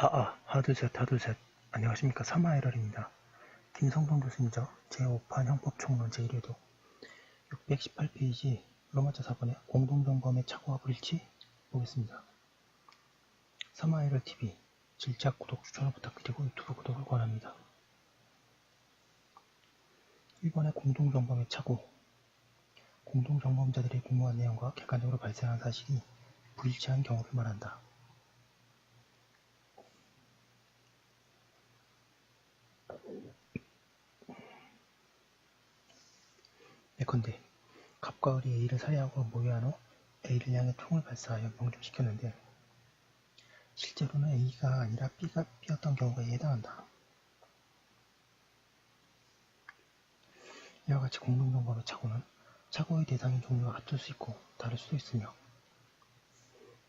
하나 둘 셋 하나 둘 셋. 안녕하십니까. 3화에러입니다. 김성동 교수님이죠. 제5판 형법총론 제1회도 618페이지 로마자 4번의 공동점검의 착오와 불일치 보겠습니다. 3화에러TV 질작 구독 추천을 부탁드리고 유튜브 구독을 권합니다. 1번의 공동점검의 착오. 공동점검자들의 공모한 내용과 객관적으로 발생한 사실이 불일치한 경우를 말한다. 예컨대 갑과 을이 A를 살해하고 모유한 후 A를 향해 총을 발사하여 명중시켰는데 실제로는 A가 아니라 B였던 경우가 해당한다. 이와 같이 공동점검의 착오는 착오의 대상인 종류가 같을 수 있고 다를 수도 있으며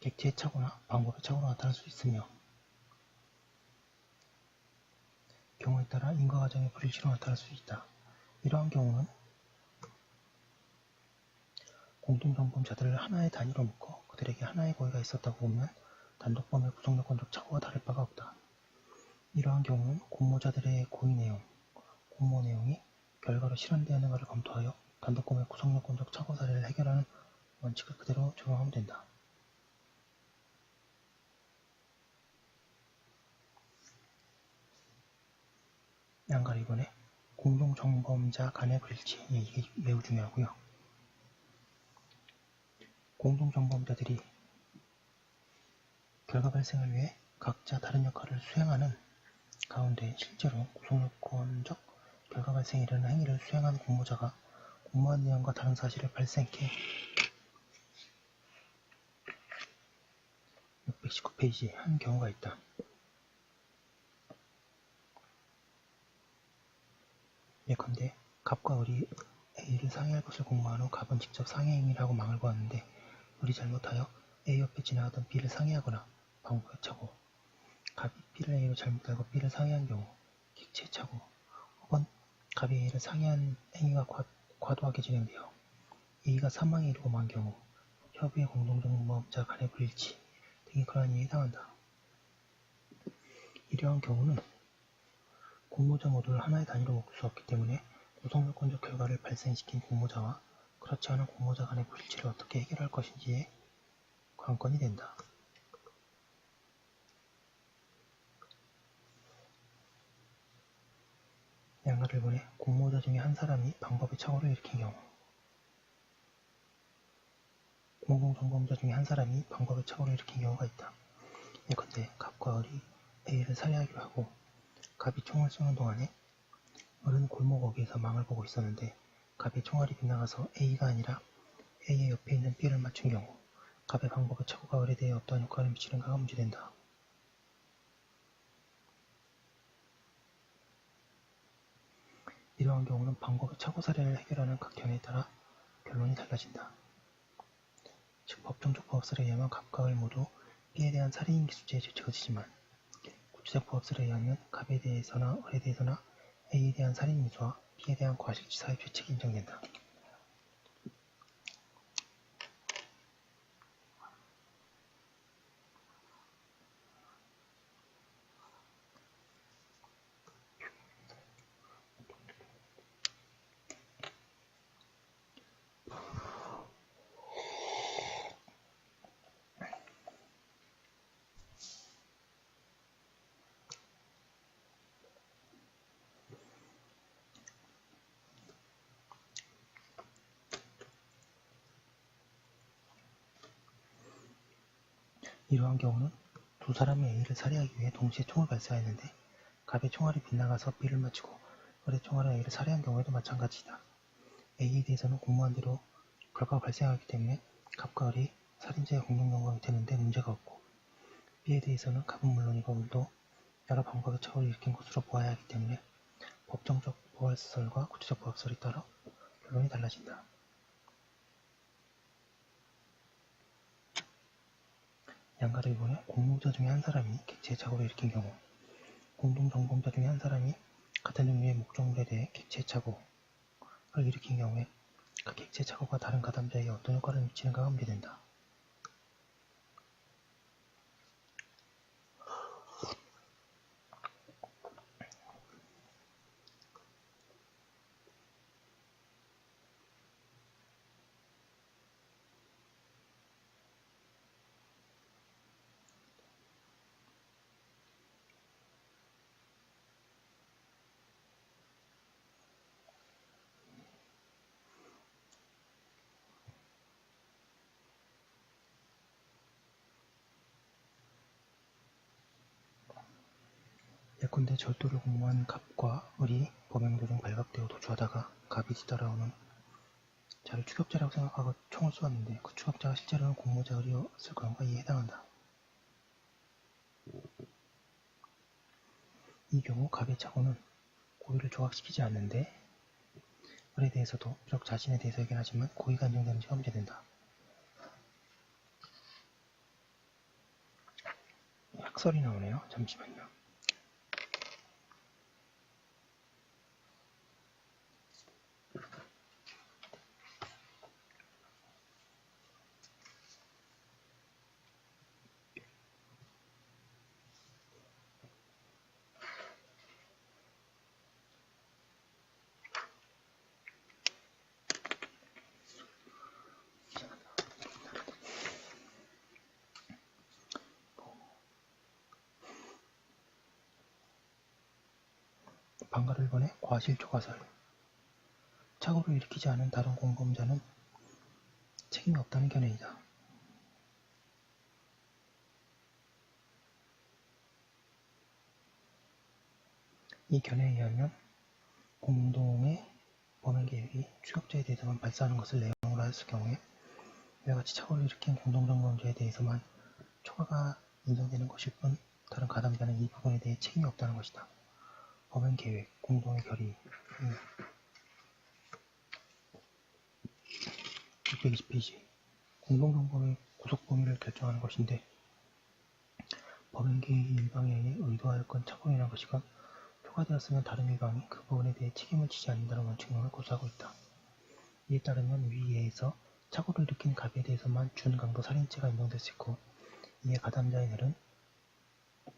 객체의 착오나 방법의 착오로 나타날 수 있으며 경우에 따라 인과과정의 불일치로 나타날 수 있다. 이러한 경우는 공동점검자들을 하나의 단위로 묶어 그들에게 하나의 고의가 있었다고 보면 단독범의 구성요건적 착오와 다를 바가 없다. 이러한 경우는 공모자들의 고의 내용, 공모 내용이 결과로 실현되었는가를 검토하여 단독범의 구성요건적 착오 사례를 해결하는 원칙을 그대로 적용하면 된다. 양가 2번에 공동점검자 간의 불일치, 이게 매우 중요하고요. 공동점검자들이 결과 발생을 위해 각자 다른 역할을 수행하는 가운데 실제로 구성요건적 결과 발생에 이르는 행위를 수행한 공모자가 공모한 내용과 다른 사실을 발생케 619페이지 한 경우가 있다. 예컨대 갑과 을이 A를 상해할 것을 공모한 후 갑은 직접 상해 행위를 하고 망을 보았는데 을이 잘못하여 A 옆에 지나가던 B를 상해하거나 방법의 착오, 갑이 B를 A로 잘못 알고 B를 상해한 경우 객체의 착오, 혹은 갑이 A를 상해한 행위가 과도하게 진행되어 A가 사망에 이르고 만 경우 협의의 공동점검자 간의 불일치 등이 그러한 이에 해당한다. 이러한 경우는 공모자 모두를 하나의 단위로 묶을 수 없기 때문에 구성요건적 결과를 발생시킨 공모자와 그렇지 않은 공모자 간의 불일치를 어떻게 해결할 것인지에 관건이 된다. 양가를 보내 공모자 중에 한 사람이 방법의 착오를 일으킨 경우 공동점검자 중에 한 사람이 방법의 착오를 일으킨 경우가 있다. 예컨대 갑과 을이 A를 살해하기로 하고 갑이 총을 쏘는 동안에 을은 골목 어귀에서 망을 보고 있었는데 갑의 총알이 빗나가서 A가 아니라 A의 옆에 있는 B를 맞춘 경우 갑의 방법의 착오가 을에 대해 어떠한 효과를 미치는가가 문제된다. 이러한 경우는 방법의 착오 사례를 해결하는 각 견해에 따라 결론이 달라진다. 즉 법정적 부합설에 의하면 갑과 을 모두 B에 대한 살인 기수죄에 죄책지지만 구체적 부합설에 의하면 갑에 대해서나 을에 대해서나 A에 대한 살인 미수와 B에 대한 과실치사의 죄책이 인정된다. 이러한 경우는 두 사람이 A를 살해하기 위해 동시에 총을 발사했는데 갑의 총알이 빗나가서 B를 맞추고 을의 총알은 A를 살해한 경우에도 마찬가지다. A에 대해서는 공모한 대로 결과가 발생하기 때문에 갑과 을이 살인죄의 공동점검이 되는데 문제가 없고 B에 대해서는 갑은 물론이고 을도 여러 방법의 착오를 일으킨 것으로 보아야 하기 때문에 법정적 부합설과 구체적 부합설에 따라 결론이 달라진다. 양가를 이번에 공모자 중에 한 사람이 객체의 착오를 일으킨 경우 공동점검자 중에 한 사람이 같은 종류의 목적물에 대해 객체의 착오를 일으킨 경우에 그 객체의 착오가 다른 가담자에게 어떤 효과를 미치는가가 문제된다. 예컨대 절도를 공모한 갑과 을이 범행 도중 발각되어 도주하다가 갑이 뒤따라오는 자를 추격자라고 생각하고 총을 쏘았는데 그 추격자가 실제로는 공모자 을이었을 경우가 이에 해당한다. 이 경우 갑의 착오는 고의를 조각시키지 않는데 을에 대해서도 비록 자신에 대해서이긴 하지만 고의가 인정되는 지가 문제된다. 학설이 나오네요. 잠시만요. 방가를 번해 과실초과설. 착오를 일으키지 않은 다른 공범자는 책임이 없다는 견해이다. 이 견해에 의하면 공동의 범행 계획이 추격자에 대해서만 발사하는 것을 내용으로 하였을 경우에 이와 같이 착오를 일으킨 공동정범자에 대해서만 초과가 인정되는 것일 뿐 다른 가담자는 이 부분에 대해 책임이 없다는 것이다. 범행 계획, 공동의 결의 620페이지 공동정범의 구속 범위를 결정하는 것인데 범행 계획이 일방에 의해 의도하였건 착오로 인한 것이건 초과되었으면 다른 일방이 그 부분에 대해 책임을 지지 않는다는 원칙론을 고수하고 있다. 이에 따르면 위 예에서 착오를 일으킨 갑에 대해서만 준강도 살인죄가 인정될 수 있고 이에 가담자인 을은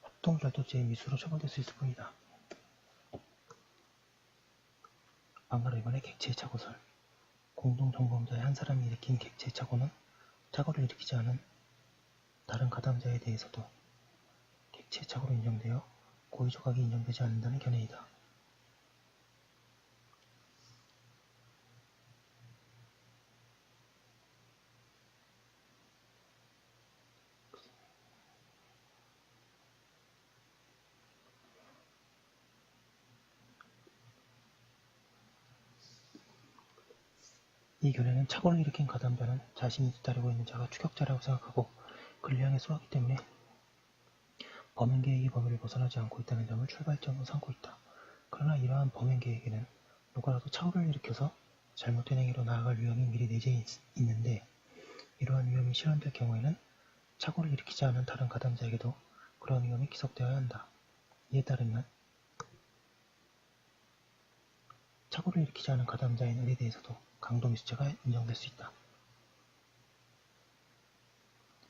합동절도죄의 미수로 처벌될 수 있을 뿐이다. 방가로 이번에 객체의 착오설. 공동정범자의 한 사람이 일으킨 객체의 착오는 착오를 일으키지 않은 다른 가담자에 대해서도 객체의 착오로 인정되어 고의 조각이 인정되지 않는다는 견해이다. 이 견해는 착오를 일으킨 가담자는 자신이 뒤따르고 있는 자가 추격자라고 생각하고 그를 향해 쏘았기 때문에 범행 계획의 범위를 벗어나지 않고 있다는 점을 출발점으로 삼고 있다. 그러나 이러한 범행 계획에는 누구라도 착오를 일으켜서 잘못된 행위로 나아갈 위험이 미리 내재해 있는데 이러한 위험이 실현될 경우에는 착오를 일으키지 않은 다른 가담자에게도 그런 위험이 기속되어야 한다. 이에 따르면 착오를 일으키지 않은 가담자인 을에 대해서도 강도미수죄가 인정될 수 있다.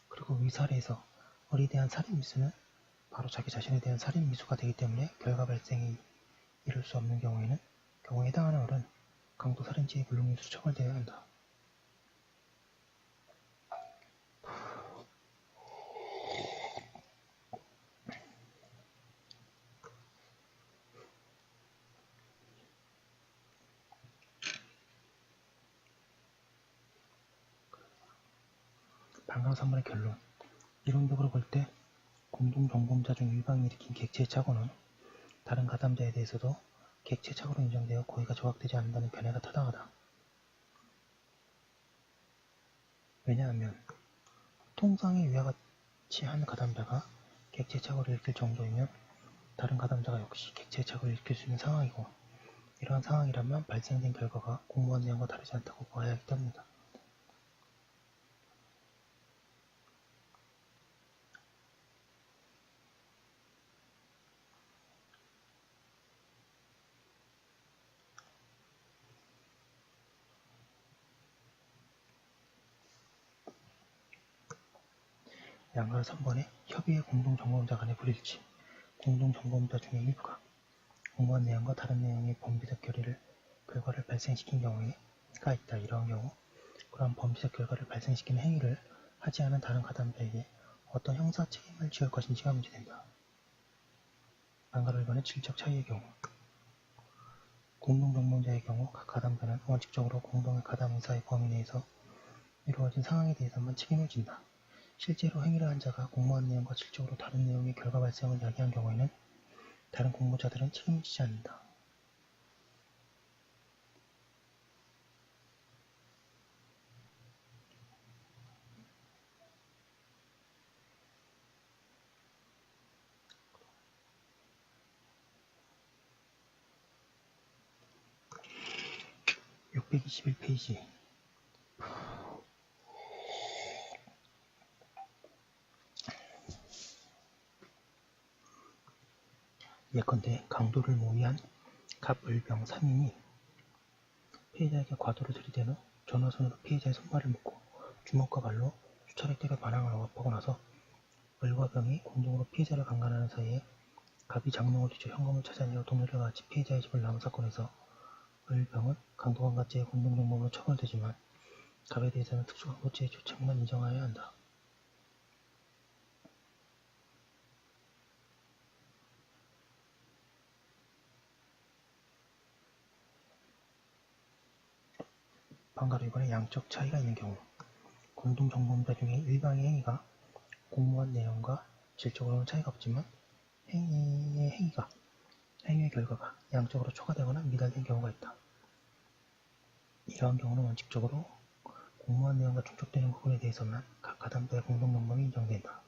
그리고 위 사례에서 을에 대한 살인미수는 바로 자기 자신에 대한 살인미수가 되기 때문에 결과 발생이 이룰 수 없는 경우에 해당하는 을은 강도살인죄의 불능미수로 처벌되어야 한다. 방강 3번의 결론. 이론적으로 볼 때 공동정범자 중 일방이 일으킨 객체의 착오는 다른 가담자에 대해서도 객체 착오로 인정되어 고의가 조각되지 않는다는 견해가 타당하다. 왜냐하면 통상의 위와 같이 한 가담자가 객체 착오를 일으킬 정도이면 다른 가담자가 역시 객체 착오를 일으킬 수 있는 상황이고 이러한 상황이라면 발생된 결과가 공모한 내용과 다르지 않다고 보아야 하기 때문이다. 양가 3번에 협의의 공동정범자 간의 불일치. 공동정범자 중에 일부가 공모한 내용과 다른 내용의 범죄적 결과를 발생시킨 경우가 있다. 이러한 경우 그러한 범죄적 결과를 발생시키는 행위를 하지 않은 다른 가담자에게 어떤 형사 책임을 지을 것인지가 문제된다. 방가로 1번의 질적 차이의 경우 공동정범자의 경우 각 가담자는 원칙적으로 공동의 가담 의사의 범위 내에서 이루어진 상황에 대해서만 책임을 진다. 실제로 행위를 한 자가 공모한 내용과 질적으로 다른 내용의 결과 발생을 야기한 경우에는 다른 공모자들은 책임을 지지 않는다. (621페이지) 예컨대 강도를 모의한 갑을병 3인이 피해자에게 과도를 들이댄 후 전화선으로 피해자의 손발을 묶고 주먹과 발로 수차례 때려 반항을 억압하고 나서 을과 병이 공동으로 피해자를 강간하는 사이에 갑이 장롱을 뒤져 현금을 찾아내어 동료들과 같이 피해자의 집을 나온 사건에서 을, 병은 강도강간죄의 공동정범으로 처벌되지만 갑에 대해서는 특수강도죄의 조책만 인정하여야 한다. 방가로 이번에 양적 차이가 있는 경우 공동정범자 중에 일방의 행위가 공모한 내용과 질적으로는 차이가 없지만 행위의 결과가 양적으로 초과되거나 미달된 경우가 있다. 이러한 경우는 원칙적으로 공모한 내용과 충족되는 부분에 대해서만 각 가담자의 공동정범이 인정된다.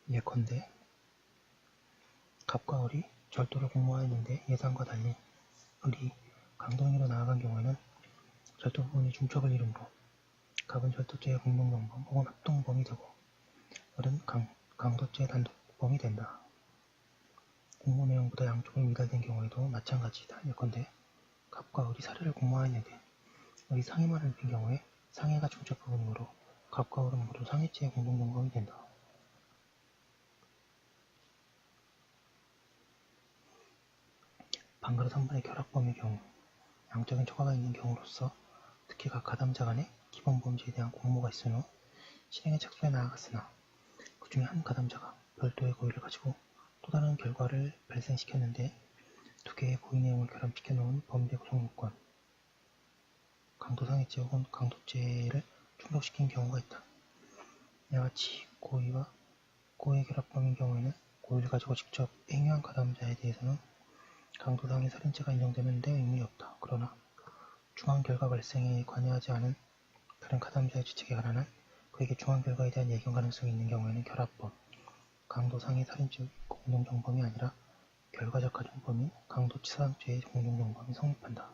예컨대 갑과 을이 절도를 공모하였는데 예상과 달리 을이 강도행위로 나아간 경우에는 절도 부분이 중첩을 이루므로 갑은 절도죄의 공동정범 혹은 합동범이 되고 을은 강도죄의 단독범이 된다. 공모 내용보다 양쪽이 미달된 경우에도 마찬가지이다. 예컨대 갑과 을이 살해를 공모하였는데 을이 상해만을 입힌 경우에 상해가 중첩 부분이므로 갑과 을은 모두 상해죄의 공동정범이 된다. 방가로 3번의 결합범의 경우 양적인 초과가 있는 경우로서 특히 각 가담자 간에 기본 범죄에 대한 공모가 있은 후 실행의 착수에 나아갔으나 그 중에 한 가담자가 별도의 고의를 가지고 또 다른 결과를 발생시켰는데 두 개의 고의 내용을 결합시켜 놓은 범죄 구성 요건, 강도상해죄 혹은 강도죄를 충족시킨 경우가 있다. 이와 같이 고의와 고의 결합범인 경우에는 고의를 가지고 직접 행위한 가담자에 대해서는 강도상해 살인죄가 인정되는데 의문이 없다. 그러나 중한 결과 발생에 관여하지 않은 다른 가담자의 주책에 관한 한 그에게 중한 결과에 대한 예견 가능성이 있는 경우에는 결합범, 강도상해 살인죄의 공동정범이 아니라 결과적 가중범인 강도치사상죄의 공동정범이 성립한다.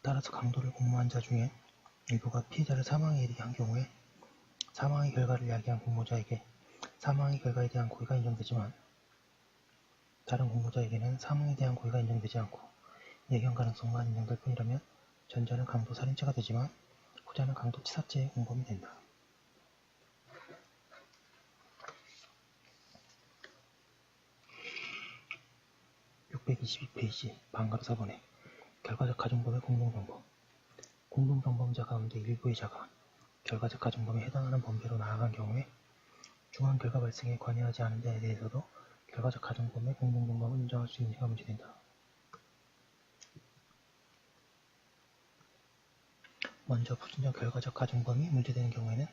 따라서 강도를 공모한 자 중에 일부가 피해자를 사망에 이르게 한 경우에 사망의 결과를 야기한 공모자에게 사망의 결과에 대한 고의가 인정되지만 다른 공모자에게는 사망에 대한 고의가 인정되지 않고 예견 가능성만 인정될 뿐이라면 전자는 강도살인죄가 되지만 후자는 강도치사죄의 공범이 된다. 622페이지 방가로 4번에 결과적 가중범의 공동정범 공동정범자 가운데 일부의 자가 결과적 가중범에 해당하는 범죄로 나아간 경우에 중한 결과 발생에 관여하지 않은 자에 대해서도 결과적 가중범의 공동정범을 인정할 수 있는지가 문제된다. 먼저 부진적 결과적 가중범이 문제되는 경우에는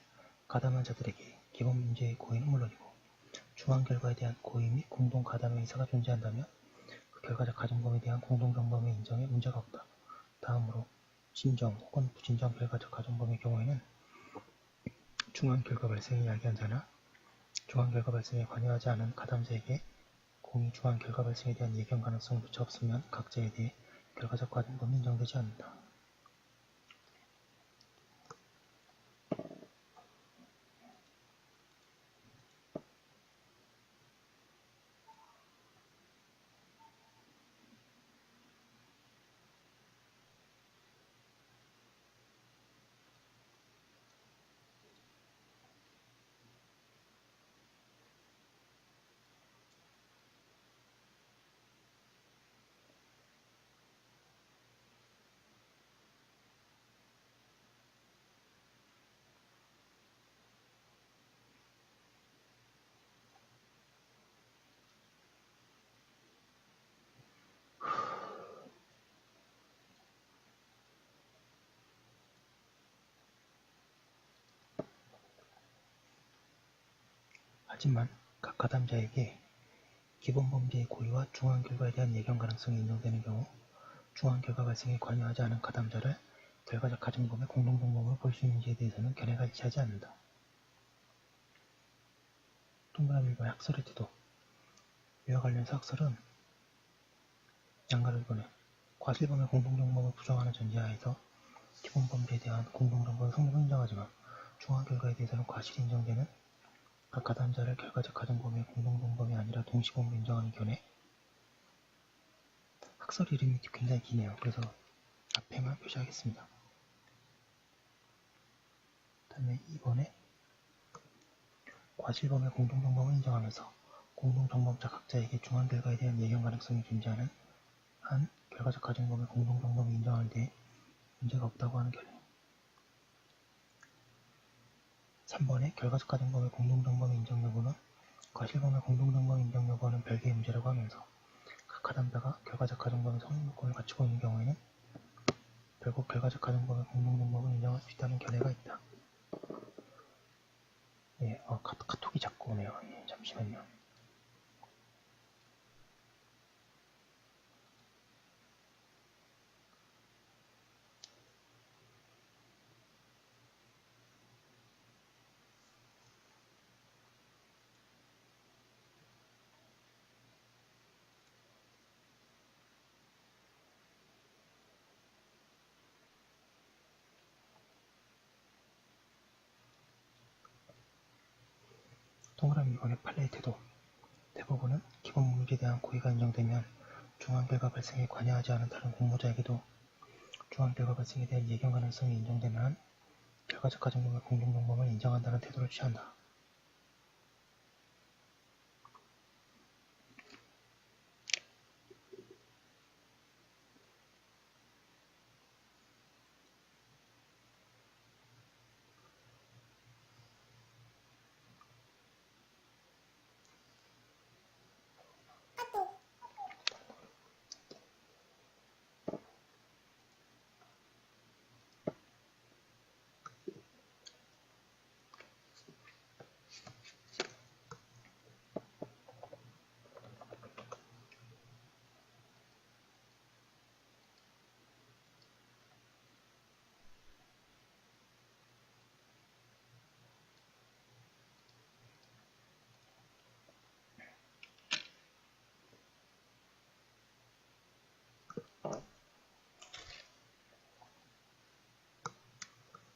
가담한 자들에게 기본 문제의 고의는 물론이고 중한 결과에 대한 고의 및 공동 가담의 의사가 존재한다면 그 결과적 가중범에 대한 공동정범의 인정에 문제가 없다. 다음으로 진정 혹은 부진정 결과적 가중범의 경우에는 중한 결과 발생에 야기한 자나 중한 결과 발생에 관여하지 않은 가담자에게 공의 중한 결과 발생에 대한 예견 가능성조차 없으면 각자에 대해 결과적 가중범이 인정되지 않는다. 하지만 각 가담자에게 기본 범죄의 고의와 중한 결과에 대한 예견 가능성이 인정되는 경우 중한 결과 발생에 관여하지 않은 가담자를 결과적 가정범의 공동정범으로 볼 수 있는지에 대해서는 견해가 일치하지 않는다. 동그라미 1번의 학설의 태도. 이와 관련해서 학설은 양가를 보내 과실범의 공동정범을 부정하는 전제하에서 기본 범죄에 대한 공동정범의 성립을 인정하지만 중한 결과에 대해서는 과실이 인정되는 각 가담자를 결과적 가정범의 공동정범이 아니라 동시범으로 인정하는 견해. 학설 이름이 굉장히 기네요. 그래서 앞에만 표시하겠습니다. 다음에 2번에 과실범의 공동정범을 인정하면서 공동정범자 각자에게 중한 결과에 대한 예견 가능성이 존재하는 한 결과적 가정범의 공동정범을 인정할 때 문제가 없다고 하는 견해. 3번에 결과적 가정범의 공동정범의 인정 여부는 과실범의 공동정범 인정 여부와는 별개의 문제라고 하면서 각 가담자가 결과적 가정범의 성립 요건을 갖추고 있는 경우에는 결국 결과적 가정범의 공동정범을 인정할 수 있다는 견해가 있다. 예, 카톡이 자꾸 오네요. 예, 잠시만요. 동그라미 2번의 판례의 태도. 대법원은 기본 범죄에 대한 고의가 인정되면 중한 결과 발생에 관여하지 않은 다른 공모자에게도 중한 결과 발생에 대한 예견 가능성이 인정되는 한 결과적 가정범의 공동정범을 인정한다는 태도를 취한다.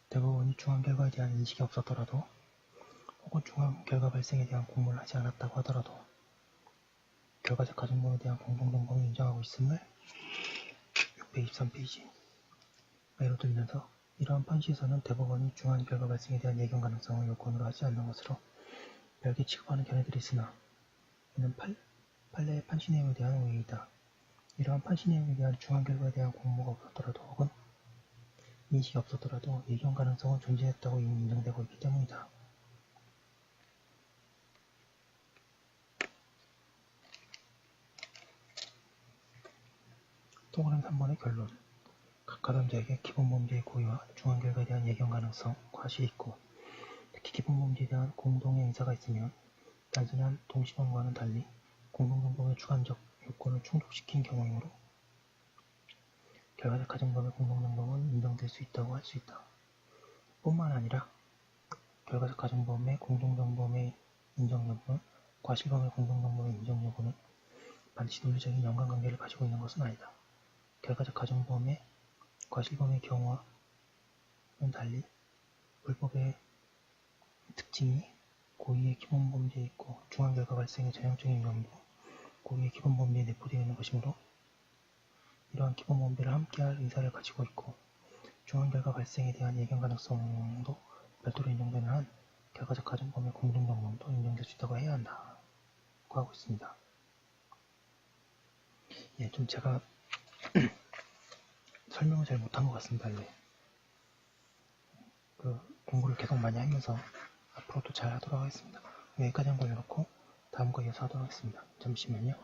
대법원이 중한 결과에 대한 인식이 없었더라도 혹은 중한 결과 발생에 대한 공모를 하지 않았다고 하더라도 결과적 가정범에 대한 공동정범을 인정하고 있음을 623페이지 예로 들면서 이러한 판시에서는 대법원이 중한 결과 발생에 대한 예견 가능성을 요건으로 하지 않는 것으로 별개 취급하는 견해들이 있으나 이는 판례의 판시 내용에 대한 오해이다. 이러한 판시 내용에 대한 중한 결과에 대한 공모가 없었더라도 혹은 인식이 없었더라도 예견 가능성은 존재했다고 이미 인정되고 있기 때문이다. 동그라미 3번의 결론. 각 가담자에게 기본 범죄의 고의와 중한 결과에 대한 예견 가능성, 과실이 있고 특히 기본 범죄에 대한 공동의 의사가 있으면 단순한 동시범과는 달리 공동정범의 주관적 요건을 충족시킨 경우이므로 결과적 가정범의 공동정범은 인정될 수 있다고 할 수 있다. 뿐만 아니라 결과적 가정범의 공동정범의 인정 여부는 과실범의 공동정범의 인정 여부는 반드시 논리적인 연관관계를 가지고 있는 것은 아니다. 결과적 가정범의 과실범의 경우와는 달리 불법의 특징이 고의의 기본 범죄에 있고 중한 결과 발생의 전형적인 위험도 고의의 기본 범죄에 내포되어 있는 것이므로 이러한 기본 범죄를 함께할 의사를 가지고 있고 중한 결과 발생에 대한 예견 가능성도 별도로 인정되는 한 결과적 가정범의 공동정범도 인정될 수 있다고 해야 한다고 하고 있습니다. 예, 좀 제가 설명을 잘 못한 것 같습니다. 예. 공부를 계속 많이 하면서 앞으로도 잘 하도록 하겠습니다. 여기까지 한 거 해놓고 다음 거 이어서 하도록 하겠습니다. 잠시만요.